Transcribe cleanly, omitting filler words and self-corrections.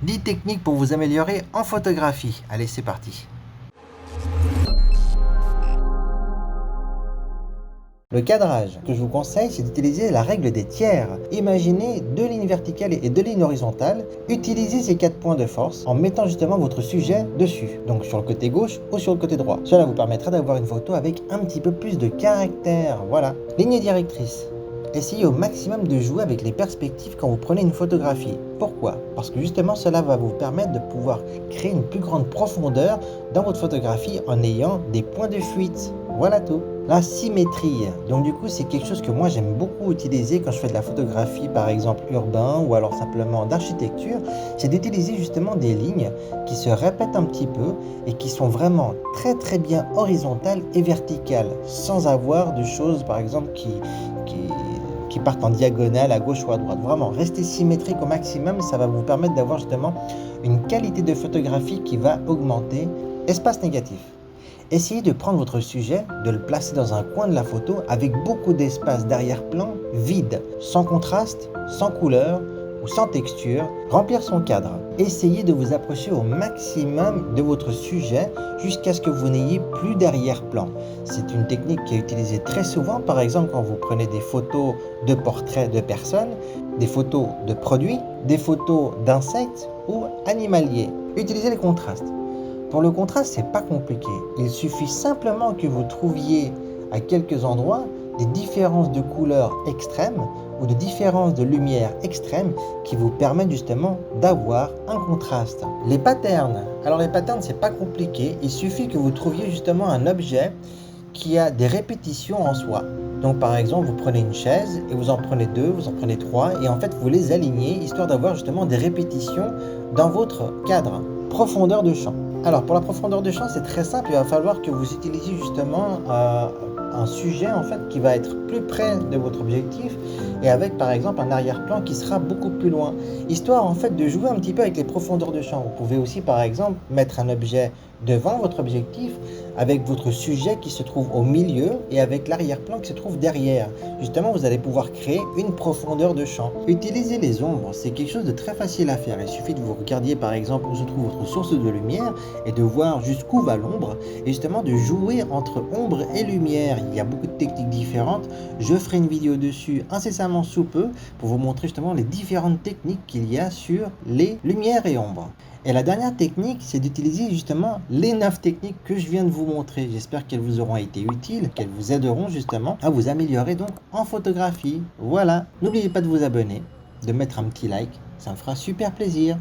10 techniques pour vous améliorer en photographie. Allez, c'est parti. Le cadrage que je vous conseille, c'est d'utiliser la règle des tiers. Imaginez 2 lignes verticales et 2 lignes horizontales. Utilisez ces 4 points de force en mettant justement votre sujet dessus, donc sur le côté gauche ou sur le côté droit. Cela vous permettra d'avoir une photo avec un petit peu plus de caractère. Voilà. Ligne directrice. Essayez au maximum de jouer avec les perspectives quand vous prenez une photographie. Pourquoi? Parce que justement cela va vous permettre de pouvoir créer une plus grande profondeur dans votre photographie en ayant des points de fuite. Voilà tout. La symétrie, donc du coup c'est quelque chose que moi j'aime beaucoup utiliser quand je fais de la photographie par exemple urbain ou alors simplement d'architecture, c'est d'utiliser justement des lignes qui se répètent un petit peu et qui sont vraiment très bien horizontales et verticales sans avoir de choses par exemple qui partent en diagonale à gauche ou à droite. Vraiment, restez symétrique au maximum, ça va vous permettre d'avoir justement une qualité de photographie qui va augmenter. Espace négatif. Essayez de prendre votre sujet, de le placer dans un coin de la photo avec beaucoup d'espace d'arrière-plan vide, sans contraste, sans couleur ou sans texture, remplir son cadre. Essayez de vous approcher au maximum de votre sujet jusqu'à ce que vous n'ayez plus d'arrière-plan. C'est une technique qui est utilisée très souvent, par exemple quand vous prenez des photos de portraits de personnes, des photos de produits, des photos d'insectes ou animaliers. Utilisez les contrastes. Pour le contraste, c'est pas compliqué. Il suffit simplement que vous trouviez à quelques endroits des différences de couleurs extrêmes ou de différences de lumière extrêmes qui vous permettent justement d'avoir un contraste. Les patterns. Alors les patterns, c'est pas compliqué. Il suffit que vous trouviez justement un objet qui a des répétitions en soi. Donc par exemple, vous prenez une chaise et vous en prenez 2, vous en prenez 3 et en fait vous les alignez histoire d'avoir justement des répétitions dans votre cadre. Profondeur de champ. Alors pour la profondeur de champ, c'est très simple, il va falloir que vous utilisiez justement un sujet en fait qui va être plus près de votre objectif et avec par exemple un arrière-plan qui sera beaucoup plus loin, histoire en fait de jouer un petit peu avec les profondeurs de champ. Vous pouvez aussi par exemple mettre un objet devant votre objectif avec votre sujet qui se trouve au milieu et avec l'arrière-plan qui se trouve derrière. Justement, vous allez pouvoir créer une profondeur de champ. Utilisez les ombres, c'est quelque chose de très facile à faire. Il suffit de vous regarder par exemple où se trouve votre source de lumière et de voir jusqu'où va l'ombre et justement de jouer entre ombre et lumière. Il y a beaucoup de techniques différentes. Je ferai une vidéo dessus incessamment sous peu pour vous montrer justement les différentes techniques qu'il y a sur les lumières et ombres. Et la dernière technique, c'est d'utiliser justement les 9 techniques que je viens de vous montrer. J'espère qu'elles vous auront été utiles, qu'elles vous aideront justement à vous améliorer donc en photographie. Voilà, n'oubliez pas de vous abonner, de mettre un petit like, ça me fera super plaisir.